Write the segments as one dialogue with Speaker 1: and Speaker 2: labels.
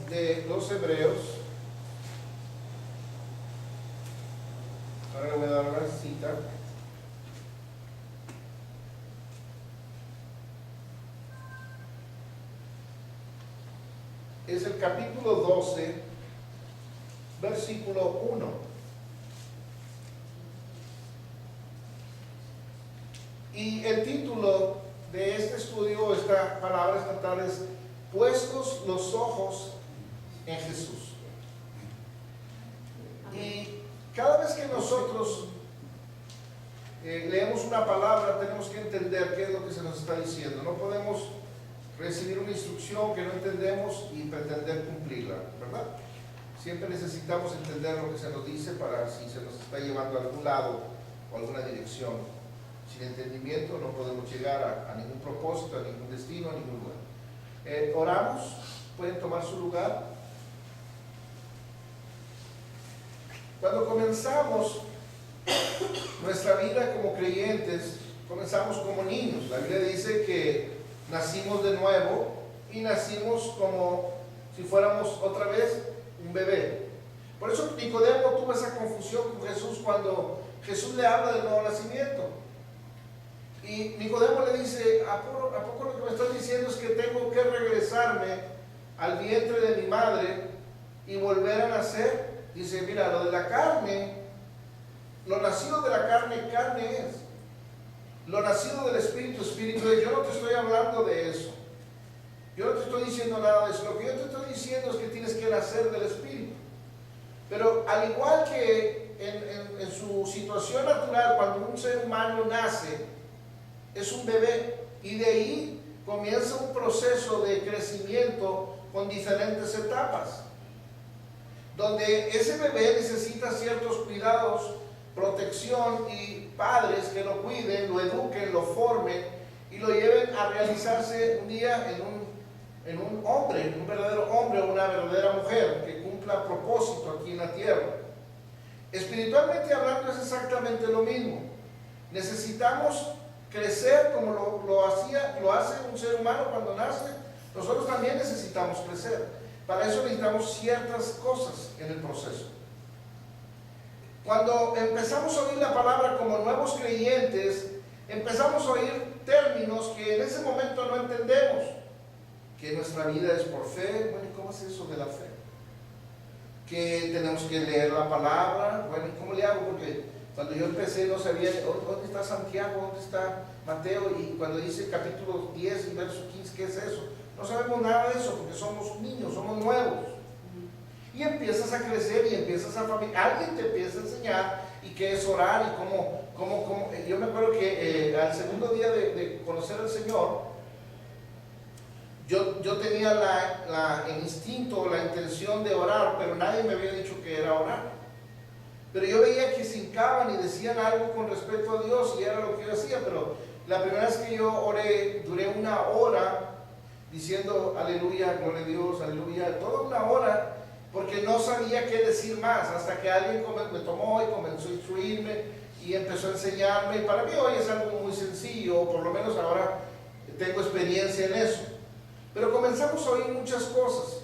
Speaker 1: de los Hebreos. Ahora le voy a dar una cita. Es el capítulo 12, versículo 1. Y el título de este estudio, esta palabra estatal es puestos los ojos en Jesús. Y cada vez que nosotros leemos una palabra, tenemos que entender qué es lo que se nos está diciendo. No podemos recibir una instrucción que no entendemos y pretender cumplirla, ¿verdad? Siempre necesitamos entender lo que se nos dice para si se nos está llevando a algún lado o a alguna dirección. Sin entendimiento no podemos llegar a ningún propósito, a ningún destino, a ningún lugar. Oramos, pueden tomar su lugar. Cuando comenzamos nuestra vida como creyentes, comenzamos como niños. La Biblia dice que nacimos de nuevo y nacimos como si fuéramos otra vez un bebé. Por eso Nicodemo tuvo esa confusión con Jesús cuando Jesús le habla del nuevo nacimiento. Y Nicodemo le dice, ¿a poco lo que me estás diciendo es que tengo que regresarme al vientre de mi madre y volver a nacer? Dice, mira, lo de la carne, lo nacido de la carne, carne es. Lo nacido del Espíritu, Espíritu es. Yo no te estoy hablando de eso. Yo no te estoy diciendo nada de eso. Lo que yo te estoy diciendo es que tienes que nacer del Espíritu. Pero al igual que en su situación natural, cuando un ser humano nace, es un bebé, y de ahí comienza un proceso de crecimiento con diferentes etapas, donde ese bebé necesita ciertos cuidados, protección y padres que lo cuiden, lo eduquen, lo formen y lo lleven a realizarse un día en un hombre, en un verdadero hombre o una verdadera mujer que cumpla propósito aquí en la tierra. Espiritualmente hablando es exactamente lo mismo. Necesitamos crecer como lo hace un ser humano cuando nace. Nosotros también necesitamos crecer. Para eso necesitamos ciertas cosas en el proceso. Cuando empezamos a oír la palabra como nuevos creyentes, empezamos a oír términos que en ese momento no entendemos. Que nuestra vida es por fe. Bueno, ¿y cómo es eso de la fe? Que tenemos que leer la palabra. Bueno, ¿y cómo le hago? Porque cuando yo empecé no sabía dónde está Santiago, dónde está Mateo, y cuando dice capítulo 10 y verso 15, ¿qué es eso? No sabemos nada de eso porque somos niños, somos nuevos. Y empiezas a crecer y empiezas a alguien te empieza a enseñar y qué es orar y cómo. Yo me acuerdo que al segundo día de conocer al Señor, yo tenía el instinto, la intención de orar, pero nadie me había dicho que era orar. Pero yo veía que se hincaban y decían algo con respecto a Dios y era lo que yo hacía. Pero la primera vez que yo oré, duré una hora diciendo aleluya, gloria a Dios, aleluya, toda una hora, porque no sabía qué decir más, hasta que alguien me tomó y comenzó a instruirme y empezó a enseñarme. Y para mí hoy es algo muy sencillo, por lo menos ahora tengo experiencia en eso. Pero comenzamos a oír muchas cosas.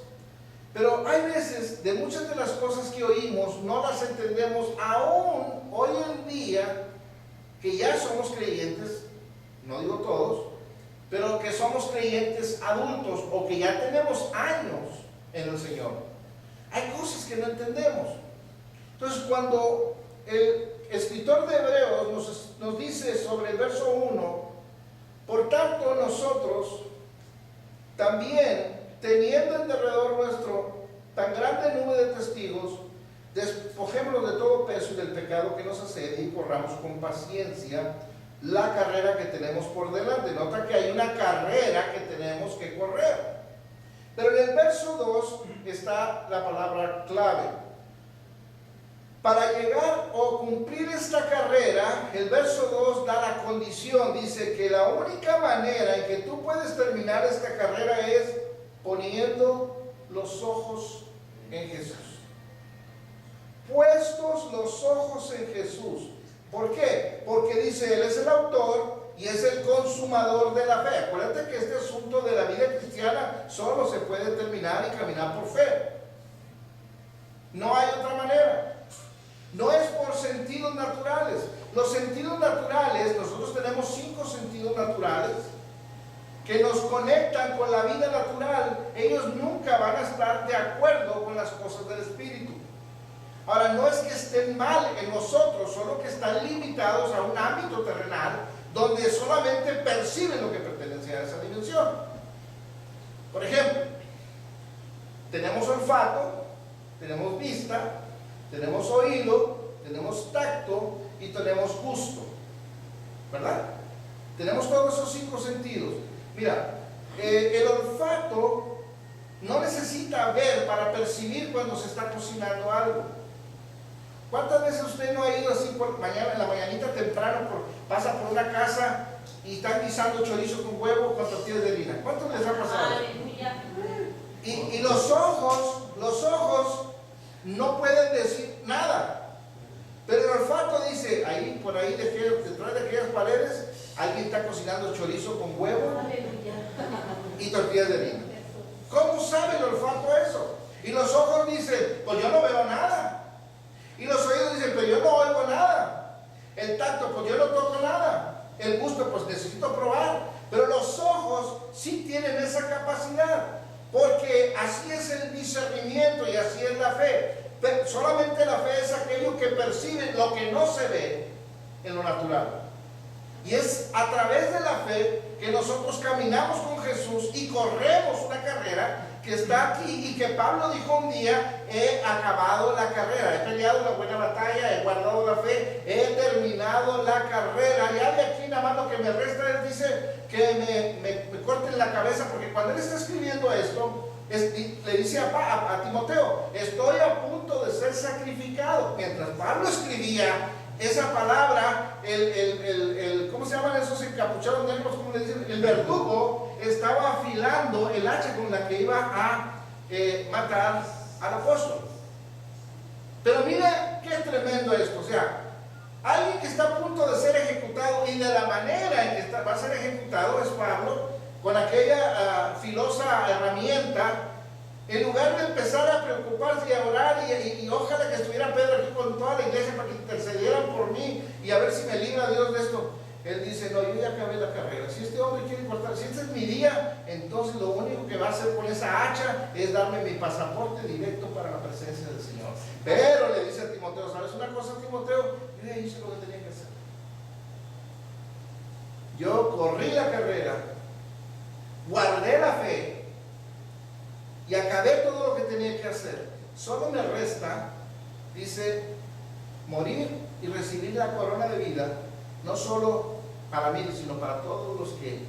Speaker 1: Pero hay veces, de muchas de las cosas que oímos, no las entendemos aún hoy en día, que ya somos creyentes, no digo todos, pero que somos creyentes adultos o que ya tenemos años en el Señor. Hay cosas que no entendemos. Entonces, cuando el escritor de Hebreos nos dice sobre el verso 1, por tanto nosotros también, teniendo en derredor nuestro tan grande nube de testigos, despojémonos de todo peso y del pecado que nos asedia y corramos con paciencia la carrera que tenemos por delante. Nota que hay una carrera que tenemos que correr. Pero en el verso 2 está la palabra clave. Para llegar o cumplir esta carrera, el verso 2 da la condición. Dice que la única manera en que tú puedes terminar esta carrera es poniendo los ojos en Jesús. Puestos los ojos en Jesús. ¿Por qué? Porque dice, Él es el autor y es el consumador de la fe. Acuérdate que este asunto de la vida cristiana solo se puede terminar y caminar por fe. No hay otra manera. No es por sentidos naturales. Los sentidos naturales, nosotros tenemos 5 sentidos naturales que nos conectan con la vida natural. Ellos nunca van a estar de acuerdo con las cosas del Espíritu. Ahora, no es que estén mal en nosotros, solo que están limitados a un ámbito terrenal donde solamente perciben lo que pertenece a esa dimensión. Por ejemplo, tenemos olfato, tenemos vista, tenemos oído, tenemos tacto y tenemos gusto, ¿verdad? Tenemos todos esos 5 sentidos. Mira, el olfato no necesita ver para percibir cuando se está cocinando algo. ¿Cuántas veces usted no ha ido así por mañana, en la mañanita temprano, pasa por una casa y están guisando chorizo con huevo con tortillas de harina? ¿Cuántos les ha pasado? Y los ojos no pueden decir nada, pero el olfato dice, ahí, por ahí, detrás de aquellas paredes, alguien está cocinando chorizo con huevo y tortillas de harina. ¿Cómo sabe el olfato eso? Y los ojos dicen, pues yo no veo nada. Y los oídos dicen, pero yo no oigo nada. El tacto, pues yo no toco nada. El gusto, pues necesito probar. Pero los ojos sí tienen esa capacidad, porque así es el discernimiento y así es la fe. Pero solamente la fe es aquello que percibe lo que no se ve en lo natural. Y es a través de la fe que nosotros caminamos con Jesús y corremos una carrera que está aquí, y que Pablo dijo un día: he acabado la carrera, he peleado una buena batalla, he guardado la fe, he terminado la carrera. Ya de aquí nada más lo que me resta, él dice que me corten la cabeza, porque cuando él está escribiendo esto, le dice a Timoteo: estoy a punto de ser sacrificado. Mientras Pablo escribía esa palabra, ¿cómo se llaman esos encapuchados negros? ¿Cómo le dicen? El verdugo estaba afilando el hacha con la que iba a matar al apóstol. Pero mira qué tremendo esto. O sea, alguien que está a punto de ser ejecutado, y de la manera en que va a ser ejecutado es Pablo, con aquella filosa herramienta. En lugar de empezar a preocuparse y a orar, y ojalá que estuviera Pedro aquí con toda la iglesia para que intercedieran por mí y a ver si me libra Dios de esto, él dice: no, yo ya acabé la carrera. Si este hombre quiere cortar, si este es mi día, entonces lo único que va a hacer con esa hacha es darme mi pasaporte directo para la presencia del Señor. Pero le dice a Timoteo: ¿sabes una cosa, Timoteo? Yo ya hice lo que tenía que hacer. Yo corrí la carrera, guardé la fe y acabé todo lo que tenía que hacer. Solo me resta, dice, morir y recibir la corona de vida, no solo para mí, sino para todos los que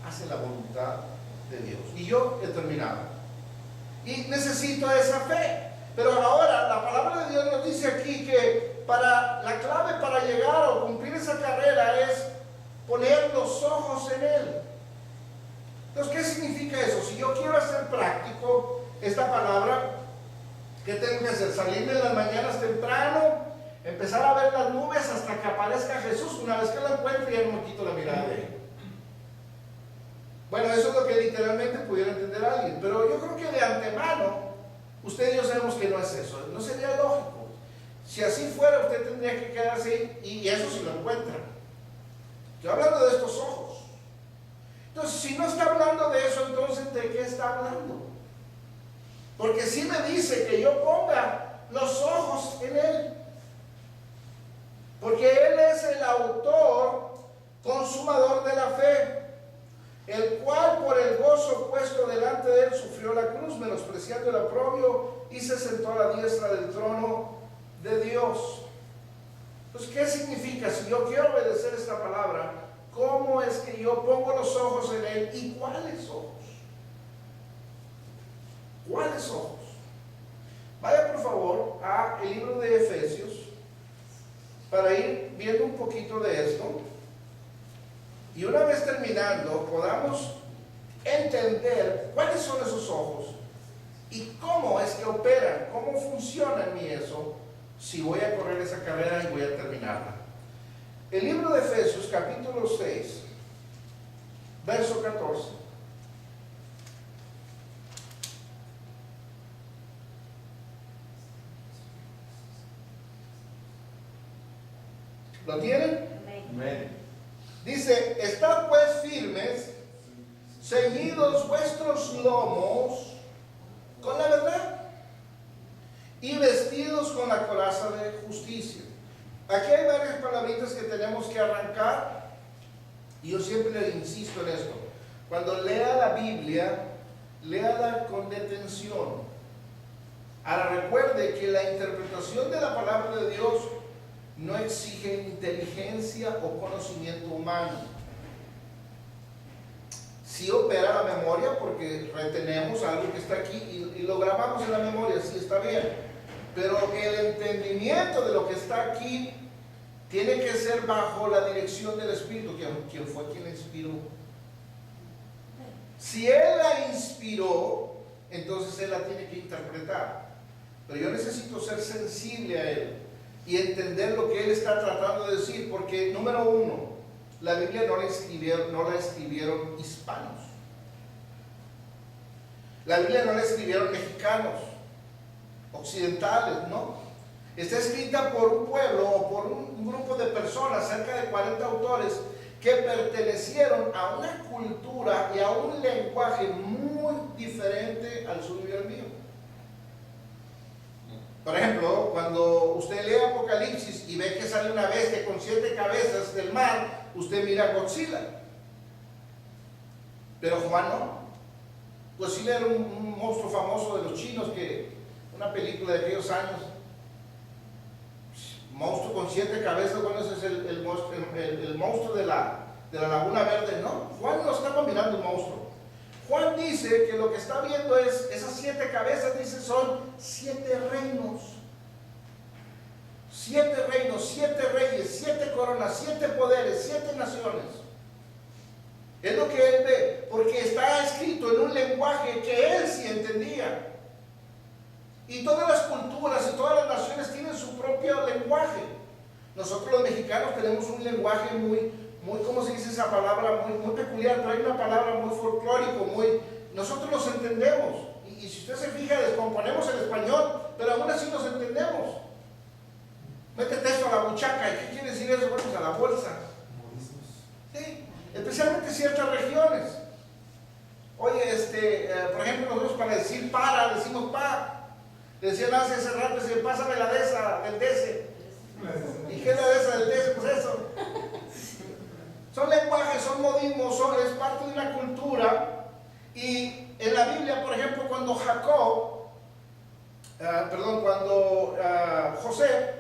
Speaker 1: hacen la voluntad de Dios. Y yo he terminado. Y necesito esa fe. Pero ahora la palabra de Dios nos dice aquí que la clave para llegar o cumplir esa carrera es poner los ojos en Él. Entonces, ¿qué significa eso? Si yo quiero hacer práctico esta palabra, ¿qué tengo que hacer? Salirme en las mañanas temprano, empezar a ver las nubes hasta que aparezca Jesús. Una vez que lo encuentre, ya no me quito la mirada de Él. Bueno, eso es lo que literalmente pudiera entender alguien, pero yo creo que de antemano usted y yo sabemos que no es eso. No sería lógico. Si así fuera, usted tendría que quedarse y eso sí lo encuentra. Estoy hablando de estos ojos. Entonces, si no está hablando de eso, entonces ¿de qué está hablando? Porque si me dice que yo ponga los ojos en Él, porque Él es el autor, consumador de la fe, el cual por el gozo puesto delante de Él sufrió la cruz, menospreciando el oprobio, y se sentó a la diestra del trono de Dios. Entonces, ¿qué significa? Si yo quiero obedecer esta palabra, ¿cómo es que yo pongo los ojos en Él? ¿Y cuáles ojos? ¿Cuáles ojos? Vaya por favor al libro de Efesios para ir viendo un poquito de esto, y una vez terminando podamos entender cuáles son esos ojos y cómo es que operan, cómo funciona en mí eso, si voy a correr esa carrera y voy a terminarla. El libro de Efesios capítulo 6, verso 14. ¿Lo tienen?
Speaker 2: Amén.
Speaker 1: Dice, estad pues firmes, ceñidos vuestros lomos con la verdad y vestidos con la coraza de justicia. Aquí hay varias palabritas que tenemos que arrancar y yo siempre le insisto en esto. Cuando lea la Biblia, léala con detención. Ahora recuerde que la interpretación de la palabra de Dios no exige inteligencia o conocimiento humano. Sí opera la memoria porque retenemos algo que está aquí y lo grabamos en la memoria, sí está bien. Pero el entendimiento de lo que está aquí tiene que ser bajo la dirección del Espíritu, quien fue quien la inspiró. Si Él la inspiró, entonces Él la tiene que interpretar. Pero yo necesito ser sensible a Él y entender lo que Él está tratando de decir, porque número uno, la Biblia no la escribieron hispanos. La Biblia no la escribieron mexicanos, occidentales, ¿no? Está escrita por un pueblo o por un grupo de personas, cerca de 40 autores, que pertenecieron a una cultura y a un lenguaje muy diferente al suyo y al mío. Por ejemplo, cuando usted lee Apocalipsis y ve que sale una bestia con 7 cabezas del mar, usted mira a Godzilla. Pero Juan no. Godzilla era un monstruo famoso de los chinos, una película de aquellos años. Monstruo con 7 cabezas, bueno, ese es el monstruo de la Laguna Verde. No, Juan no estaba mirando un monstruo. Juan dice que lo que está viendo es, esas 7 cabezas, dice, son 7 reinos. 7 reinos, 7 reyes, 7 coronas, 7 poderes, 7 naciones. Es lo que él ve, porque está escrito en un lenguaje que él sí entendía. Y todas las culturas y todas las naciones tienen su propio lenguaje. Nosotros los mexicanos tenemos un lenguaje muy, ¿cómo se dice esa palabra? Muy peculiar, pero hay una palabra muy folclórico, nosotros nos entendemos. Y si usted se fija, descomponemos el español, pero aún así nos entendemos. Métete esto a la buchaca, ¿y qué quiere decir eso? Bueno, pues a la bolsa. Sí, especialmente ciertas regiones. Oye, por ejemplo, nosotros para decir para, decimos pa. Decían hace rato, decían, pásame la de esa, del dese. ¿Y qué es la de esa, del dese? Pues eso. Son lenguajes, son modismos, es parte de una cultura. Y en la Biblia, por ejemplo, cuando José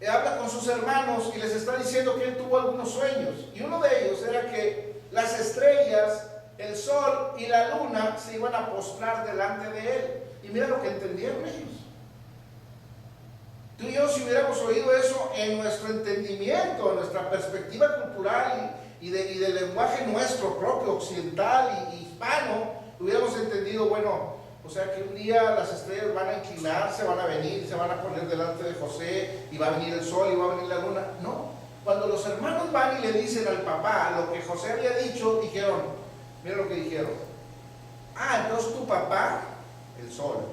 Speaker 1: habla con sus hermanos y les está diciendo que él tuvo algunos sueños. Y uno de ellos era que las estrellas, el sol y la luna se iban a postrar delante de él. Y mira lo que entendieron ellos. Tú y yo, si hubiéramos oído eso en nuestro entendimiento, en nuestra perspectiva cultural y del lenguaje nuestro propio, occidental y hispano, hubiéramos entendido, bueno, o sea que un día las estrellas van a inclinarse, van a venir, se van a poner delante de José, y va a venir el sol y va a venir la luna. No, cuando los hermanos van y le dicen al papá lo que José había dicho, dijeron, mira lo que dijeron, entonces tu papá, el sol,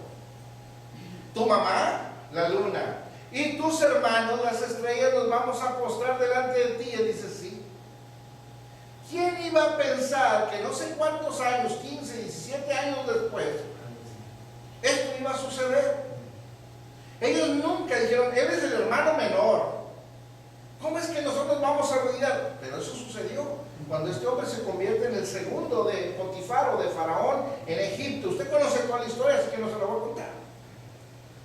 Speaker 1: tu mamá, la luna, y tus hermanos, las estrellas, nos vamos a postrar delante de ti. Y él dice, sí. ¿Quién iba a pensar que no sé cuántos años, 15, 17 años después, esto iba a suceder? Ellos nunca dijeron, él es el hermano menor, ¿cómo es que nosotros vamos a arrodillar? Pero eso sucedió cuando este hombre se convierte en el segundo de Potifar o de Faraón en Egipto. Usted conoce toda la historia, así que no se la voy a contar.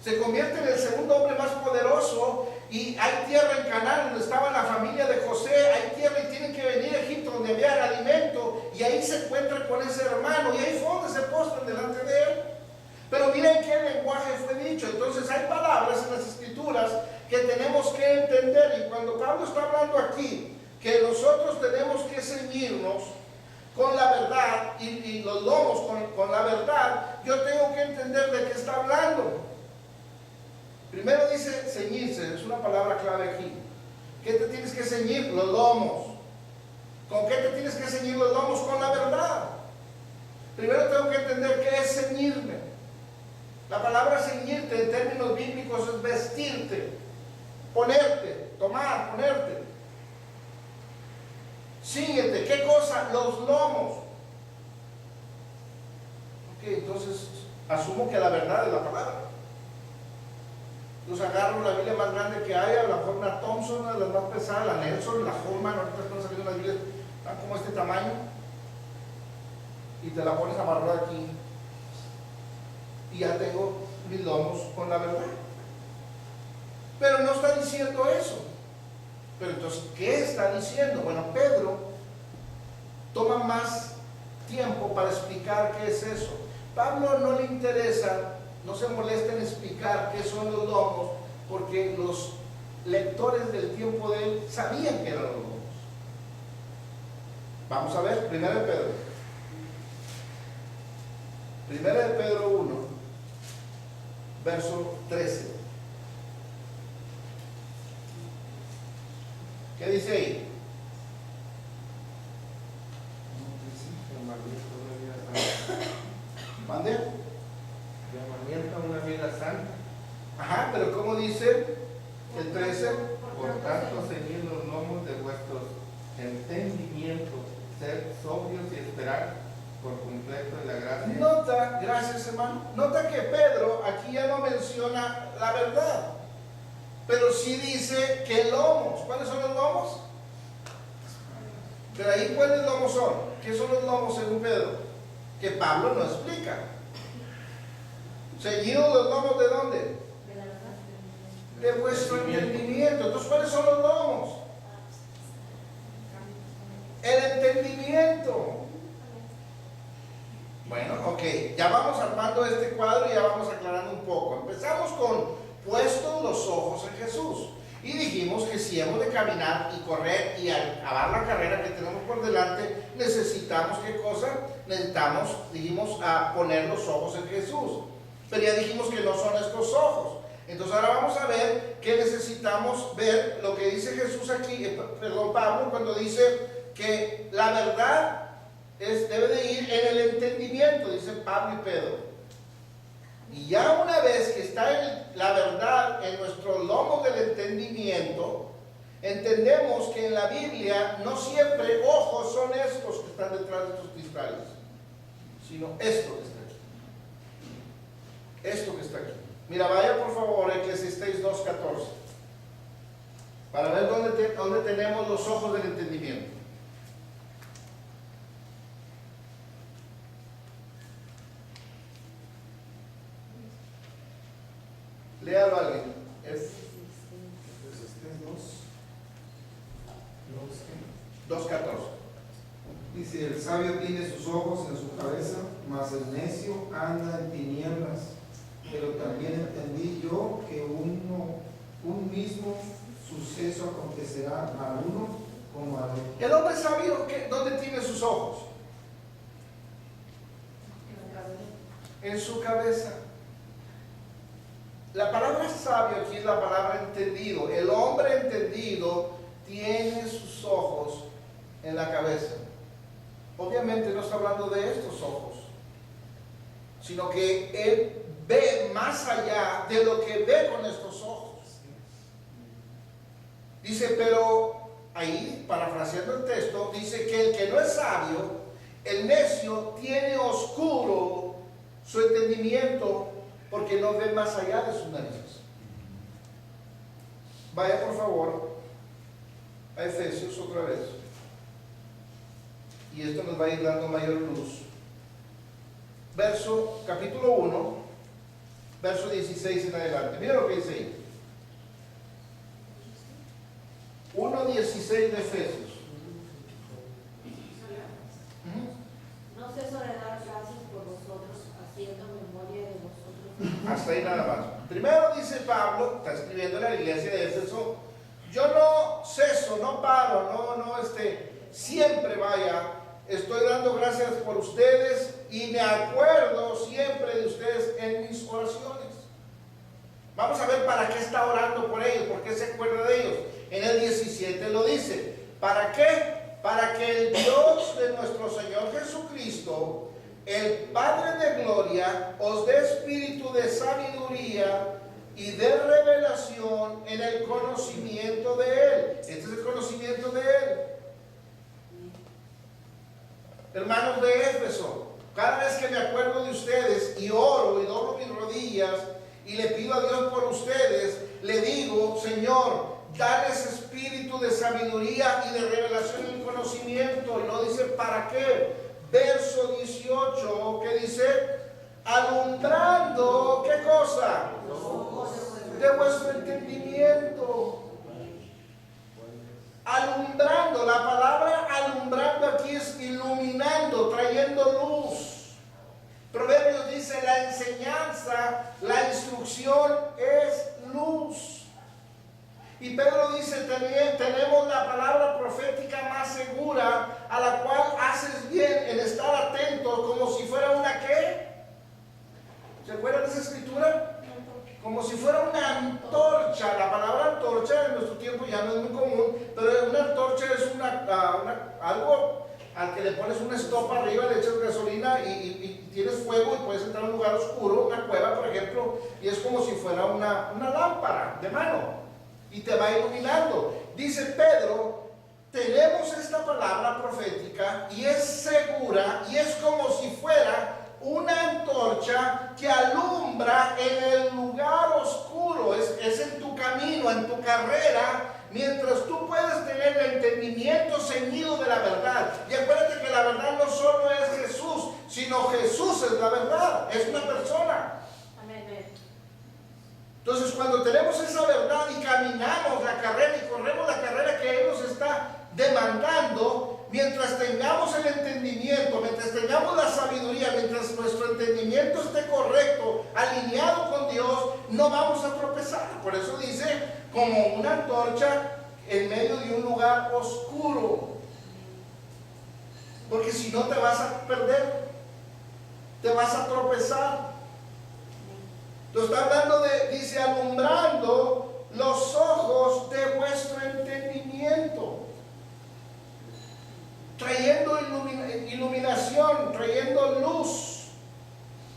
Speaker 1: Se convierte en el segundo hombre más poderoso y hay tierra en Canaán donde estaba la familia de José, hay tierra y tienen que venir a Egipto donde había el alimento, y ahí se encuentran con ese hermano y ahí fue donde se postran delante de él. Pero miren qué lenguaje fue dicho. Entonces hay palabras en las escrituras que tenemos que entender, y cuando Pablo está hablando aquí que nosotros tenemos que ceñirnos con la verdad y los lomos con la verdad, yo tengo que entender de qué está hablando. Primero dice ceñirse, es una palabra clave aquí. ¿Qué te tienes que ceñir? Los lomos. ¿Con qué te tienes que ceñir los lomos? Con la verdad. Primero tengo que entender qué es ceñirme. La palabra ceñirte en términos bíblicos es vestirte, ponerte, tomar, ponerte. Síguete. ¿Qué cosa? Los lomos. Ok, entonces asumo que la verdad es la palabra. Entonces agarro la Biblia más grande que haya, la forma Thompson, la más pesada, la Nelson, la Holman, ahorita están saliendo las Biblias, están como este tamaño, y te la pones amarrada aquí, y ya tengo mis lomos con la verdad. Pero no está diciendo eso. Pero entonces, ¿qué está diciendo? Bueno, Pedro toma más tiempo para explicar qué es eso. Pablo no le interesa, no se molesta en explicar qué son los lomos, porque los lectores del tiempo de él sabían que eran los lomos. Vamos a ver, Primera de Pedro. Primera de Pedro 1, verso 13. ¿Qué dice ahí? ¿Mande?
Speaker 2: Llamamiento a una vida santa.
Speaker 1: Ajá, pero ¿cómo dice el 13?
Speaker 2: Por tanto, ceñid los lomos de vuestros entendimientos, ser sobrios y esperar por completo en la gracia.
Speaker 1: Nota, gracias hermano, nota que Pedro aquí ya no menciona la verdad, pero sí dice que lomos. ¿Cuáles son los lomos? Pero ahí, ¿cuáles lomos son? ¿Qué son los lomos según Pedro? Que Pablo no explica. ¿Ceñidos los lomos de dónde? De vuestro entendimiento. Entonces, ¿cuáles son los lomos? El entendimiento. Bueno, ok, ya vamos armando este cuadro y ya vamos aclarando un poco. Empezamos con puestos los ojos en Jesús. Y dijimos que si hemos de caminar y correr y acabar la carrera que tenemos por delante, necesitamos, ¿qué cosa? Necesitamos, dijimos, a poner los ojos en Jesús. Pero ya dijimos que no son estos ojos. Entonces ahora vamos a ver que necesitamos ver lo que dice Jesús aquí, Pablo, cuando dice que la verdad debe de ir en el entendimiento, dice Pablo y Pedro. Y ya una vez que está la verdad en nuestro lomo del entendimiento, entendemos que en la Biblia no siempre ojos son estos que están detrás de estos cristales, sino esto que está aquí. Esto que está aquí. Mira, vaya por favor a Eclesiastés 2:14 para ver dónde tenemos los ojos del entendimiento. Léalo a alguien. Es 2:14.
Speaker 3: Dice, el sabio tiene sus ojos en su cabeza, mas el necio anda en tinieblas. Pero también entendí yo que un mismo suceso acontecerá a uno como a otro.
Speaker 1: El hombre sabio, ¿dónde tiene sus ojos? En su cabeza. La palabra sabio aquí es la palabra entendido. El hombre entendido tiene sus ojos en la cabeza. Obviamente no está hablando de estos ojos, sino que él ve más allá de lo que ve con estos ojos. Dice, pero ahí, parafraseando el texto, dice que el que no es sabio, el necio, tiene oscuro su entendimiento porque no ve más allá de sus narices. Vaya por favor a Efesios otra vez. Y esto nos va a ir dando mayor luz. Capítulo 1, verso 16 en adelante. Mira lo que dice ahí. 1:16 de Efesios.
Speaker 4: No ceso de dar gracias por vosotros, haciendo memoria de vosotros.
Speaker 1: Hasta ahí nada más. Primero dice Pablo, está escribiendo a la iglesia de Éfeso, yo no ceso, no paro, siempre vaya, estoy dando gracias por ustedes y me acuerdo siempre de ustedes en mis oraciones. Vamos a ver para qué está orando por ellos, por qué se acuerda de ellos. En el 17 lo dice, ¿para qué? para que el Dios de nuestro Señor Jesucristo, el Padre de gloria, os dé espíritu de sabiduría y de revelación en el conocimiento de Él. Este es el conocimiento de Él. Hermanos de Éfeso, cada vez que me acuerdo de ustedes y oro y doblo mis rodillas y le pido a Dios por ustedes, le digo: Señor, dales espíritu de sabiduría y de revelación en el conocimiento. Y no dice para qué. Verso 18, que dice: alumbrando, ¿qué cosa? De vuestro entendimiento. Alumbrando, la palabra alumbrando aquí es iluminando, trayendo luz. Proverbios dice: la enseñanza, la instrucción es luz. Y Pedro dice también: tenemos la palabra profética más segura, a la cual haces bien en estar atentos, como si fuera una ¿qué? ¿Se acuerdan de esa escritura? Como si fuera una antorcha. La palabra antorcha en nuestro tiempo ya no es muy común, pero una antorcha es algo al que le pones una estopa arriba, le echas gasolina y tienes fuego y puedes entrar a un lugar oscuro, una cueva por ejemplo, y es como si fuera una lámpara de mano y te va iluminando. Dice Pedro: tenemos esta palabra profética y es segura y es como si fuera una antorcha que alumbra en el lugar oscuro. Es en tu camino, en tu carrera, mientras tú puedes tener el entendimiento ceñido de la verdad. Y acuérdate que la verdad no solo es Jesús, sino Jesús es la verdad, es una persona. Entonces, cuando tenemos esa verdad y caminamos la carrera y corremos la carrera que Él nos está demandando, mientras tengamos el entendimiento, mientras tengamos la sabiduría, mientras nuestro entendimiento esté correcto, alineado con Dios, no vamos a tropezar. Por eso dice: como una antorcha en medio de un lugar oscuro. Porque si no, te vas a perder, te vas a tropezar. Entonces está hablando dice: alumbrando los ojos de vuestro entendimiento, trayendo iluminación, trayendo luz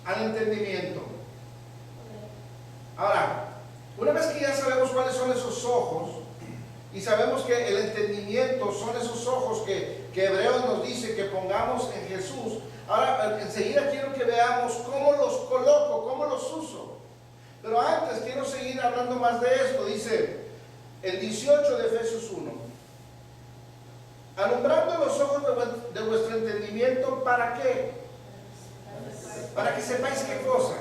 Speaker 1: al entendimiento. Ahora, una vez que ya sabemos cuáles son esos ojos y sabemos que el entendimiento son esos ojos que Hebreos nos dice que pongamos en Jesús, ahora enseguida quiero que veamos cómo los coloco, cómo los uso. Pero antes quiero seguir hablando más de esto. Dice el 18 de Efesios 1: alumbrando los ojos de vuestro entendimiento, ¿para qué? Para que sepáis qué cosa.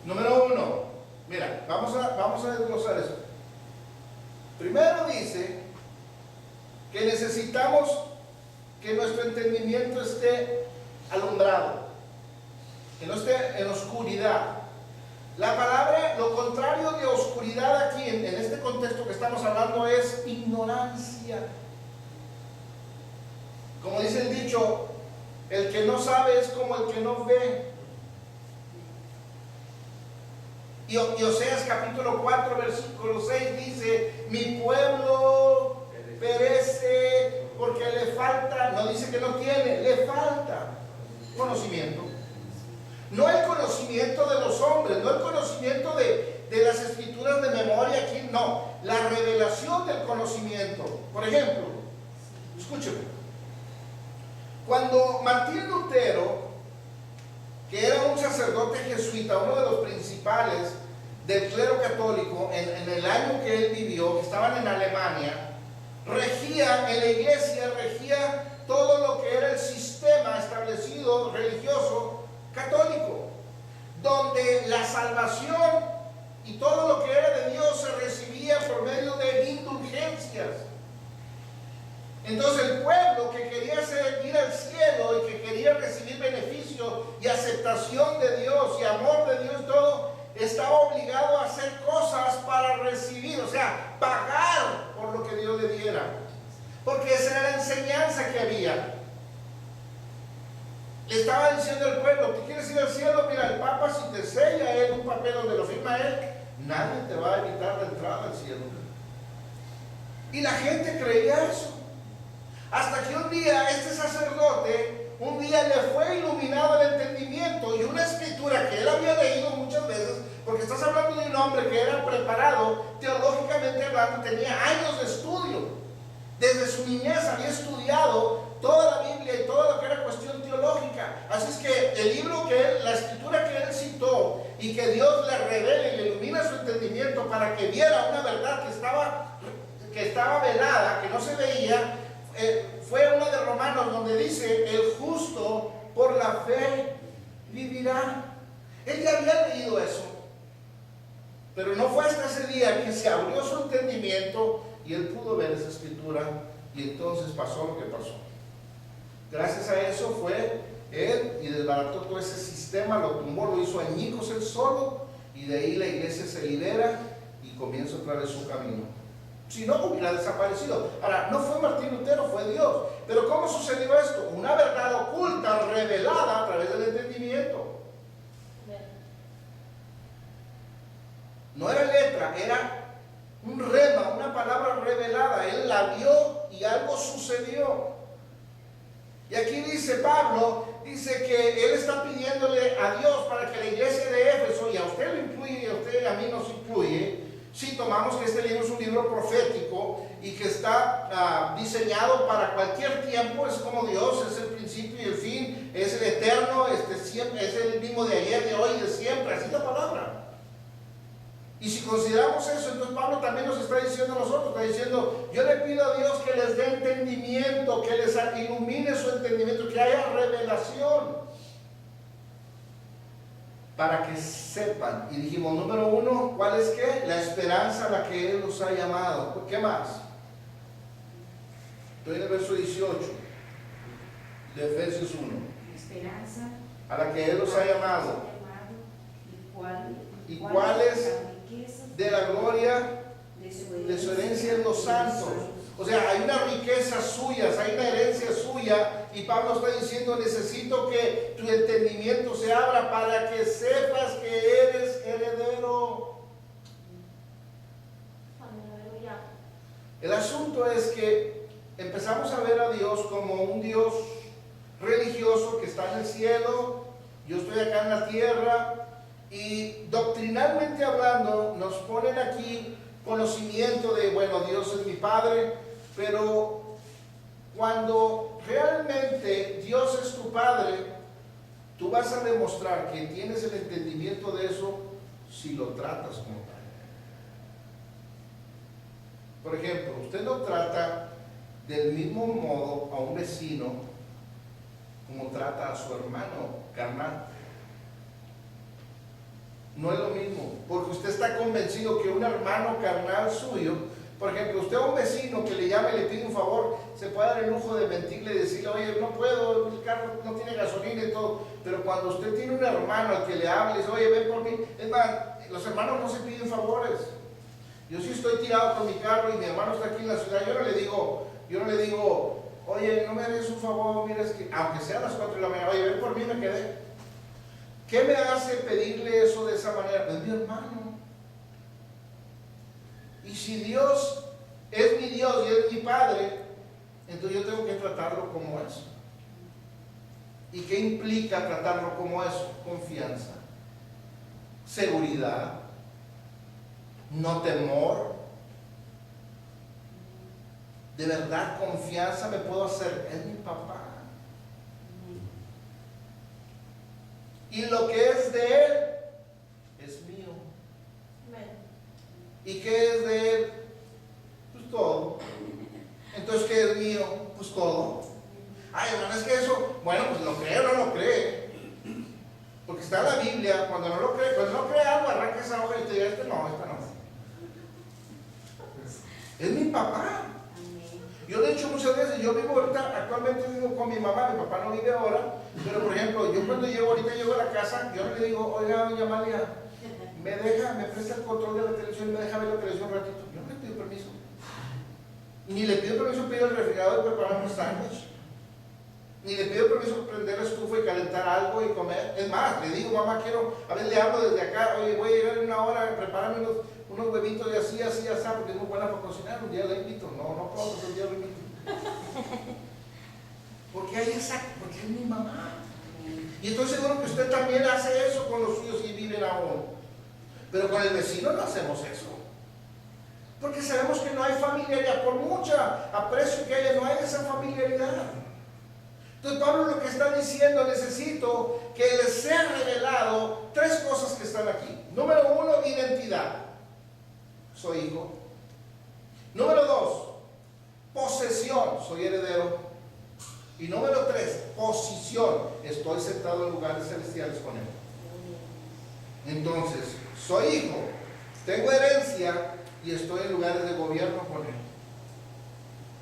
Speaker 1: Número 1, mira, vamos a desglosar esto. Primero dice que necesitamos que nuestro entendimiento esté alumbrado, que no esté en oscuridad. La palabra, lo contrario de oscuridad aquí, en este contexto que estamos hablando, es ignorancia. Como dice el dicho: el que no sabe es como el que no ve. Y Oseas capítulo 4 versículo 6 dice: mi pueblo perece porque le falta, no dice que no tiene, le falta conocimiento. No el conocimiento de los hombres, no el conocimiento de las escrituras de memoria aquí, no, la revelación del conocimiento. Por ejemplo, escúcheme, cuando Martín Lutero, que era un sacerdote jesuita, uno de los principales del clero católico en el año que él vivió, que estaban en Alemania, regía en la iglesia, regía todo lo que era el sistema establecido religioso católico, donde la salvación y todo lo que era de Dios se recibía por medio de indulgencias. Entonces el pueblo que quería ir al cielo y que quería recibir beneficio y aceptación de Dios y amor de Dios, todo, estaba obligado a hacer cosas para recibir, o sea, pagar por lo que Dios le diera, porque esa era la enseñanza que había. Le estaba diciendo al pueblo: ¿tú quieres ir al cielo? Mira, el Papa, si te sella él un papel donde lo firma él, nadie te va a evitar la entrada al cielo. Y la gente creía eso. Hasta que un día este sacerdote, un día le fue iluminado el entendimiento y una escritura que él había leído muchas veces, porque estás hablando de un hombre que era preparado, teológicamente hablando, tenía años de estudio. Desde su niñez había estudiado toda la Biblia y todo lo que era cuestión teológica. Así es que el libro la escritura que él citó y que Dios le revele y le ilumina su entendimiento para que viera una verdad que estaba velada, que no se veía, fue una de Romanos donde dice: el justo por la fe vivirá. Él ya había leído eso, pero no fue hasta ese día que se abrió su entendimiento y él pudo ver esa escritura, y entonces pasó lo que pasó. Gracias a eso fue él y desbarató todo ese sistema, lo tumbó, lo hizo añicos él solo, y de ahí la iglesia se libera y comienza otra vez su camino. Si no, hubiera desaparecido. Ahora, no fue Martín Lutero, fue Dios. Pero ¿cómo sucedió esto? Una verdad oculta, revelada a través del entendimiento. No era letra, era un rema, una palabra revelada. Él la vio y algo sucedió. Y aquí dice Pablo, dice que él está pidiéndole a Dios para que la iglesia de Éfeso, y a usted lo incluye y a usted y a mí nos incluye, si tomamos que este libro es un libro profético y que está diseñado para cualquier tiempo, es como Dios, es el principio y el fin, es el eterno, siempre, es el mismo de ayer, de hoy y de siempre, así es la palabra. Y si consideramos eso, entonces Pablo también nos está diciendo a nosotros, está diciendo: yo le pido a Dios que les dé entendimiento, que les ilumine su entendimiento, que haya revelación, para que sepan. Y dijimos, número uno, ¿cuál es qué? La esperanza a la que Él los ha llamado. ¿Qué más? Estoy en el verso 18 de Efesios 1.
Speaker 5: Esperanza
Speaker 1: A la que Él los ha llamado. ¿Y cuál es? De la gloria de su herencia en los santos. O sea, hay una riqueza suya, hay una herencia suya, y Pablo está diciendo: necesito que tu entendimiento se abra para que sepas que eres heredero. El asunto es que empezamos a ver a Dios como un Dios religioso que está en el cielo, yo estoy acá en la tierra, y doctrinalmente hablando nos ponen aquí conocimiento de, bueno, Dios es mi Padre, pero cuando realmente Dios es tu Padre, tú vas a demostrar que tienes el entendimiento de eso si lo tratas como tal. Por ejemplo, usted no trata del mismo modo a un vecino como trata a su hermano carnal. No es lo mismo, porque usted está convencido que un hermano carnal suyo, por ejemplo, usted a un vecino que le llama y le pide un favor, se puede dar el lujo de mentirle y decirle: oye, no puedo, el carro no tiene gasolina y todo. Pero cuando usted tiene un hermano al que le habla y dice: oye, ven por mí. Es más, los hermanos no se piden favores. Yo sí estoy tirado con mi carro y mi hermano está aquí en la ciudad, yo no le digo: oye, no me hagas un favor, mira, es que aunque sea a las 4 de la mañana, oye, ven por mí, me quedé. ¿Qué me hace pedirle eso de esa manera? Es mi hermano. Y si Dios es mi Dios y es mi Padre, entonces yo tengo que tratarlo como eso. ¿Y qué implica tratarlo como eso? Confianza, seguridad, no temor. De verdad, confianza me puedo hacer. Es mi papá. Y lo que es de Él es mío. ¿Y qué es de Él? Pues todo. Entonces, ¿qué es mío? Pues todo. Ay, hermano, es que eso, bueno, pues lo cree o no lo cree. Porque está en la Biblia, cuando no lo cree, cuando no cree algo, arranca esa hoja y te diga: esta no. Es mi papá. Yo le he dicho muchas veces, yo vivo ahorita, actualmente vivo con mi mamá, mi papá no vive ahora, pero por ejemplo, yo cuando llego a la casa, yo le digo: oiga, doña Amalia, me presta el control de la televisión y me deja ver la televisión un ratito. Yo no le pido permiso. Ni le pido permiso para ir al refrigerador y preparar un sándwich. Ni le pido permiso para prender la estufa y calentar calentar algo y comer. Es más, le digo, mamá, quiero, a veces le hablo desde acá, oye, voy a llegar en una hora, prepárame unos huevitos de así, así, así, porque es muy buena para cocinar, un día la invito. No puedo, un día la invito. Porque porque es mi mamá. Y estoy seguro que usted también hace eso con los suyos y viven aún. Pero con el vecino no hacemos eso. Porque sabemos que no hay familiaridad, por mucha aprecio que haya, no hay esa familiaridad. Entonces Pablo lo que está diciendo, necesito que les sea revelado tres cosas que están aquí. Número uno, identidad. Soy hijo. Número dos, posesión. Soy heredero. Y número tres, posición. Estoy sentado en lugares celestiales con él. Entonces, soy hijo, tengo herencia y estoy en lugares de gobierno con él.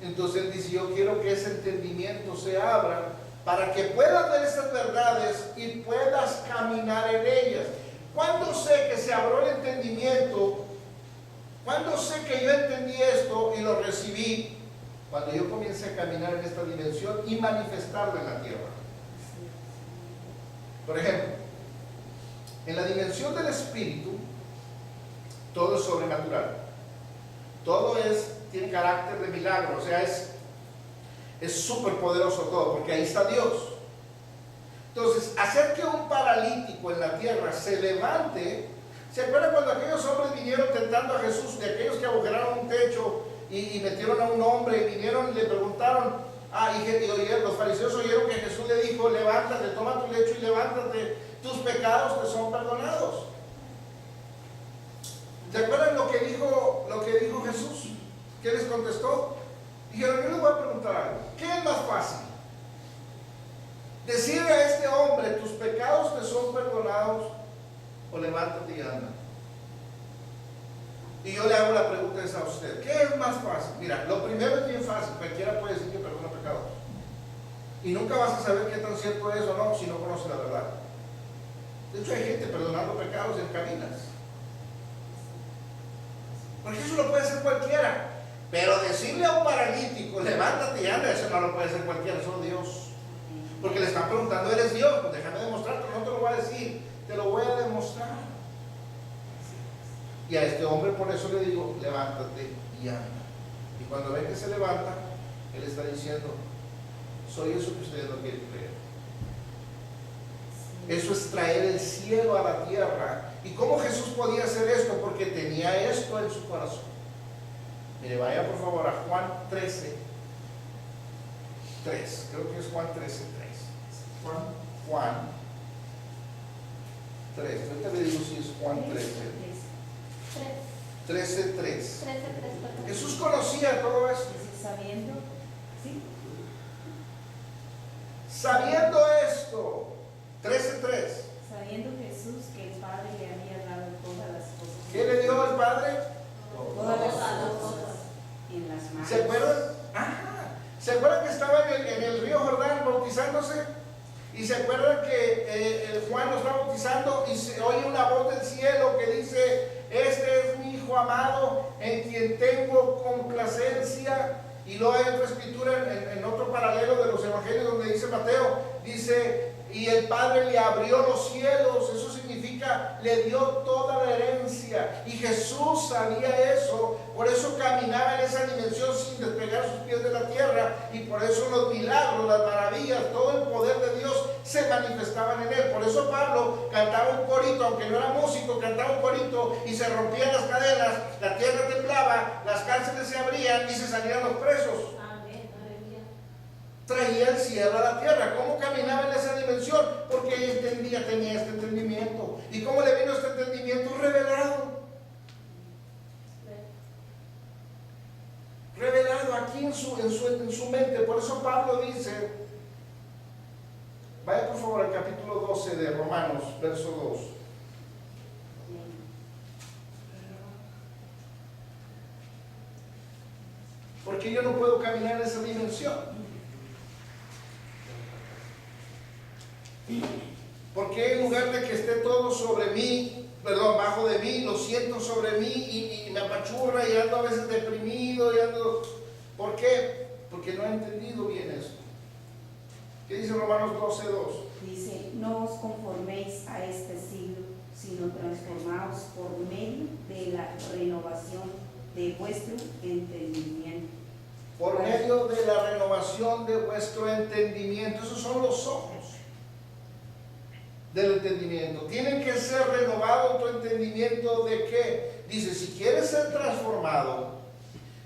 Speaker 1: Entonces él dice, yo quiero que ese entendimiento se abra para que puedas ver esas verdades y puedas caminar en ellas. ¿Cuándo sé que se abrió el entendimiento? ¿Cuándo sé que yo entendí esto y lo recibí? Cuando yo comience a caminar en esta dimensión y manifestarlo en la tierra. Por ejemplo, en la dimensión del espíritu, todo es sobrenatural. Todo tiene carácter de milagro, o sea, es súper poderoso todo, porque ahí está Dios. Entonces, hacer que un paralítico en la tierra se levante. ¿Se acuerdan cuando aquellos hombres vinieron tentando a Jesús, de aquellos que agujeraron un techo y metieron a un hombre, y vinieron y le preguntaron, y los fariseos oyeron que Jesús le dijo, levántate, toma tu lecho y levántate, tus pecados te son perdonados? ¿Se acuerdan lo que dijo Jesús? ¿Qué les contestó? Dijeron, yo les voy a preguntar algo, ¿qué es más fácil? Decirle a este hombre, tus pecados te son perdonados, o levántate y anda. Y yo le hago la pregunta esa a usted, ¿qué es más fácil? Mira, lo primero es bien fácil, cualquiera puede decir que perdona pecados. Y nunca vas a saber qué tan cierto es o no si no conoces la verdad. De hecho hay gente perdonando pecados en cabinas. Porque eso lo puede hacer cualquiera. Pero decirle a un paralítico, levántate y anda, eso no lo puede hacer cualquiera, solo Dios. Porque le están preguntando, ¿eres Dios? Pues déjame demostrarte, no te lo voy a decir, te lo voy a demostrar. Y a este hombre por eso le digo, levántate y anda. Y cuando ve que se levanta, él está diciendo, soy eso que ustedes no quieren creer. Eso es traer el cielo a la tierra. ¿Y cómo Jesús podía hacer esto? Porque tenía esto en su corazón. Mire, vaya por favor a Juan 13, 3. Creo que es Juan 13, 3. Juan 3. Ahorita le digo si es Juan 13. 13, 3. Jesús conocía todo esto.
Speaker 5: Sabiendo, ¿sí?
Speaker 1: Sabiendo esto. 13, 3.
Speaker 5: Sabiendo Jesús que el Padre le había dado todas las cosas.
Speaker 1: ¿Qué le dio el Padre?
Speaker 5: Todas las cosas en las manos.
Speaker 1: ¿Se acuerdan? ¿Se acuerdan que estaba en el río Jordán bautizándose? Y se acuerdan que Juan lo está bautizando y se oye una voz del cielo que dice, este es mi hijo amado en quien tengo complacencia. Y luego hay otra escritura en otro paralelo de los evangelios donde dice Mateo, dice, y el Padre le abrió los cielos. Eso significa, le dio toda la herencia. Y Jesús sabía eso, por eso caminaba en esa dimensión sin despegar sus pies de la tierra. Y por eso los milagros, las maravillas, todo el poder de Dios se manifestaban en él. Por eso Pablo cantaba un corito, aunque no era músico, cantaba un corito y se rompían las cadenas, la tierra temblaba, las cárceles se abrían y se salían los presos. Traía el cielo a la tierra. ¿Cómo caminaba en esa dimensión? Porque él entendía, tenía este entendimiento. ¿Y cómo le vino este entendimiento? Revelado. Revelado aquí en su mente. Por eso Pablo dice, vaya por favor al capítulo 12 de Romanos, verso 2. Porque yo no puedo caminar en esa dimensión. Porque en lugar de que esté todo sobre mí, bajo de mí, lo siento sobre mí y me apachurra y ando a veces deprimido y ando... ¿Por qué? Porque no he entendido bien esto. ¿Qué dice Romanos 12:2?
Speaker 5: Dice, no os conforméis a este siglo, sino transformaos por medio de la renovación de vuestro entendimiento.
Speaker 1: Por medio de la renovación de vuestro entendimiento. Esos son los ojos del entendimiento. Tienen que ser renovado tu entendimiento de qué. Dice, si quieres ser transformado,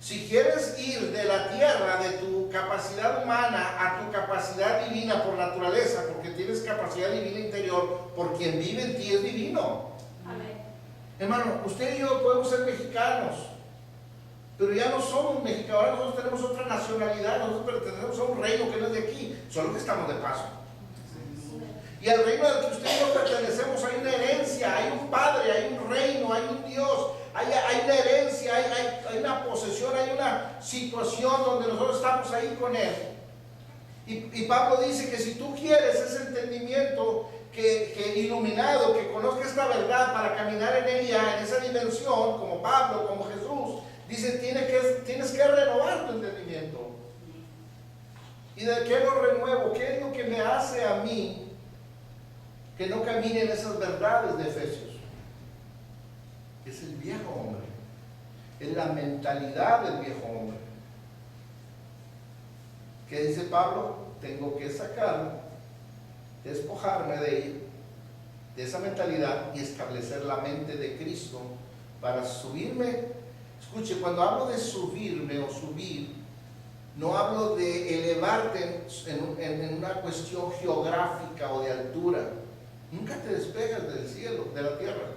Speaker 1: si quieres ir de la tierra, de tu capacidad humana a tu capacidad divina por naturaleza, porque tienes capacidad divina interior, por quien vive en ti es divino.
Speaker 4: Amén.
Speaker 1: Hermano, usted y yo podemos ser mexicanos, pero ya no somos mexicanos, ahora nosotros tenemos otra nacionalidad, nosotros pertenecemos a un reino que no es de aquí, solo que estamos de paso. Y al reino al que usted y yo pertenecemos hay una herencia, hay un Padre, hay un reino, hay un Dios, hay una herencia, hay una posesión, hay una situación donde nosotros estamos ahí con Él. Y Pablo dice que si tú quieres ese entendimiento que iluminado, que conozca esta verdad para caminar en ella, en esa dimensión, como Pablo, como Jesús, dice, tienes que renovar tu entendimiento. ¿Y de qué lo renuevo? ¿Qué es lo que me hace a mí que no camine en esas verdades de Efesios? Es el viejo hombre, es la mentalidad del viejo hombre. ¿Qué dice Pablo? Tengo que sacarlo, despojarme de esa mentalidad y establecer la mente de Cristo para subirme. Escuche, cuando hablo de subirme o subir, no hablo de elevarte en una cuestión geográfica o de altura. Nunca te despegas del cielo, de la tierra.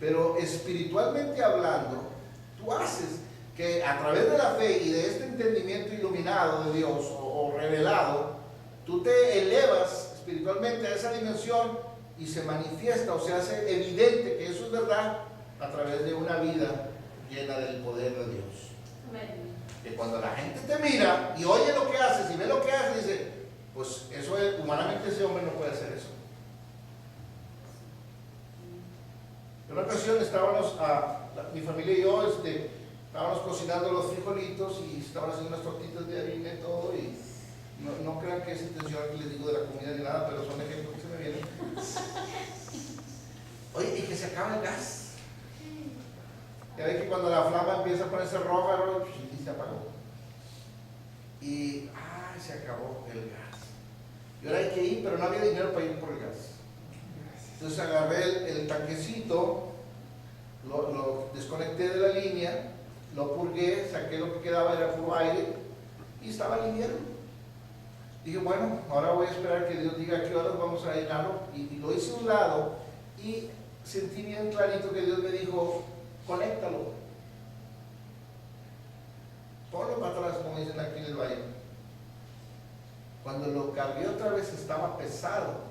Speaker 1: Pero espiritualmente hablando, tú haces que a través de la fe y de este entendimiento iluminado de Dios o revelado, tú te elevas espiritualmente a esa dimensión y se manifiesta o se hace evidente que eso es verdad a través de una vida llena del poder de Dios.
Speaker 4: Amén.
Speaker 1: Que cuando la gente te mira y oye lo que haces y ve lo que haces, dice, pues eso es, humanamente ese hombre no puede hacer eso. En una ocasión estábamos, mi familia y yo, estábamos cocinando los frijolitos y estaban haciendo unas tortitas de harina y todo, y no crean que es intencional que les digo de la comida ni nada, pero son ejemplos que se me vienen. Oye, y que se acaba el gas. Ya ve que cuando la flama empieza a ponerse roja, y se apagó. Y, se acabó el gas. Y ahora hay que ir, pero no había dinero para ir por el gas. Entonces agarré el tanquecito, lo desconecté de la línea, lo purgué, saqué lo que quedaba, era puro aire, y estaba limpiando. Dije, bueno, ahora voy a esperar que Dios diga a qué horas vamos a llenarlo, y lo hice a un lado, y sentí bien clarito que Dios me dijo, conéctalo. Ponlo para atrás, como dicen aquí en el valle. Cuando lo cargué otra vez estaba pesado.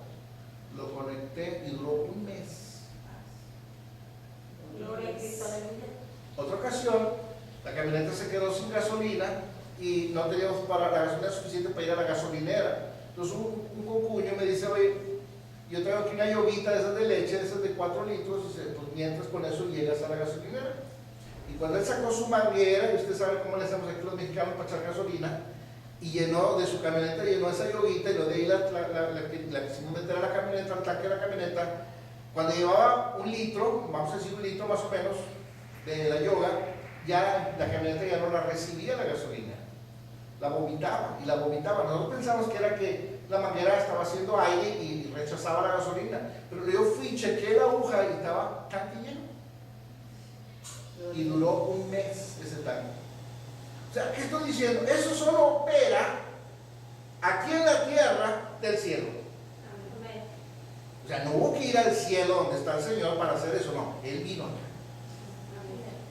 Speaker 1: Lo conecté y duró un mes.
Speaker 4: Gloria a Cristo, aleluya.
Speaker 1: Otra ocasión, la camioneta se quedó sin gasolina y no teníamos para la gasolina suficiente para ir a la gasolinera. Entonces un concuño me dice, oye, yo traigo aquí una yoguita de esas de leche, de esas de 4 litros, y pues mientras con eso llegas a la gasolinera. Y cuando él sacó su manguera, y usted sabe cómo le hacemos aquí los mexicanos para echar gasolina, y llenó de su camioneta, llenó esa yoguita, y lo de ahí la quisimos meter a la camioneta, al tanque de la camioneta. Cuando llevaba 1 litro, vamos a decir 1 litro más o menos, de la yoga, ya la camioneta ya no la recibía la gasolina, la vomitaba, y la vomitaba. Nosotros pensamos que era que la manguera estaba haciendo aire y rechazaba la gasolina, pero yo fui, chequé la aguja y estaba tanque lleno. Y duró un mes ese tanque. O sea, ¿qué estoy diciendo? Eso solo opera aquí en la tierra del cielo.
Speaker 4: Amén.
Speaker 1: O sea, no hubo que ir al cielo donde está el Señor para hacer eso, no. Él vino acá.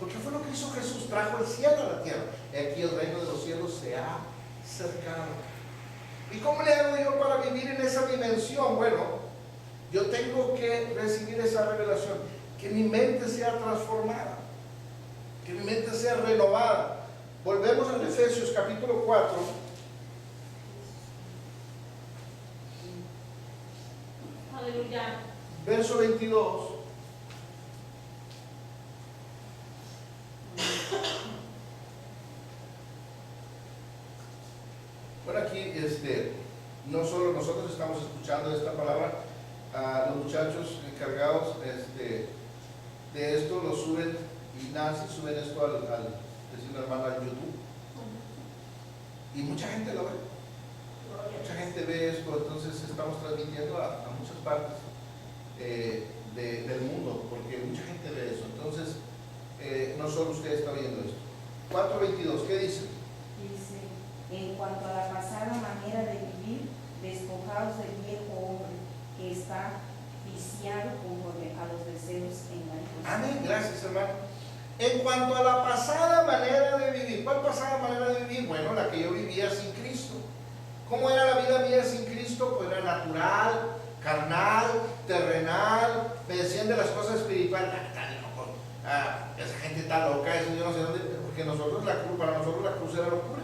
Speaker 1: Porque fue lo que hizo Jesús, trajo el cielo a la tierra. Y aquí el reino de los cielos se ha acercado. ¿Y cómo le hago yo para vivir en esa dimensión? Bueno, yo tengo que recibir esa revelación, que mi mente sea transformada, que mi mente sea renovada. Volvemos a Efesios capítulo 4.
Speaker 4: Aleluya.
Speaker 1: Verso 22. Bueno, aquí no solo nosotros estamos escuchando escuchando esta palabra, los muchachos encargados de esto lo suben, y Nancy suben esto decirle hermano, al YouTube, y mucha gente lo ve, mucha gente ve esto. Entonces estamos transmitiendo a muchas partes del mundo, porque mucha gente ve eso. Entonces no solo usted está viendo esto. 4:22, ¿qué dice?
Speaker 5: Dice, en cuanto a la pasada manera de vivir, despojados del viejo hombre que está viciado conforme a los deseos engañosos.
Speaker 1: Amén, gracias hermano. En cuanto a la pasada manera de vivir, ¿cuál pasada manera de vivir? Bueno, la que yo vivía sin Cristo. ¿Cómo era la vida mía sin Cristo? Pues era natural, carnal, terrenal. Me decían de las cosas espirituales, esa gente está loca, eso yo no sé dónde, porque para nosotros la cruz era locura.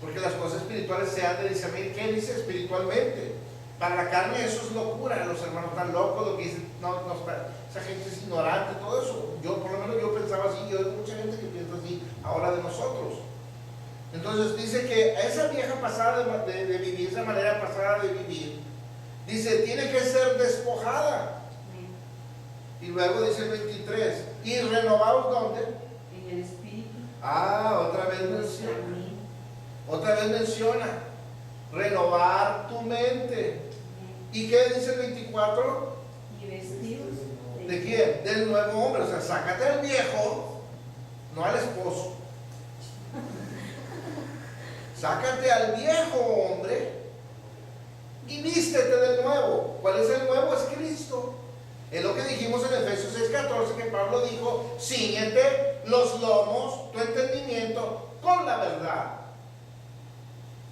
Speaker 1: Porque las cosas espirituales se han de discernir. ¿Qué dice espiritualmente? Para la carne eso es locura, los hermanos están locos, lo que dicen, esa gente es ignorante, todo eso. Por lo menos yo pensaba así, yo hay mucha gente que piensa así ahora de nosotros. Entonces dice que esa vieja pasada de vivir, esa manera pasada de vivir, dice, tiene que ser despojada. Y luego dice el 23, ¿y renovados dónde?
Speaker 5: En el espíritu.
Speaker 1: Otra vez menciona. Otra vez menciona. Renovar tu mente. ¿Y qué dice el 24?
Speaker 5: Y vestidos.
Speaker 1: ¿De quién? Del nuevo hombre. O sea, sácate al viejo, no al esposo. Sácate al viejo hombre y vístete del nuevo. ¿Cuál es el nuevo? Es Cristo. Es lo que dijimos en Efesios 6:14, que Pablo dijo, cíñete los lomos, tu entendimiento, con la verdad.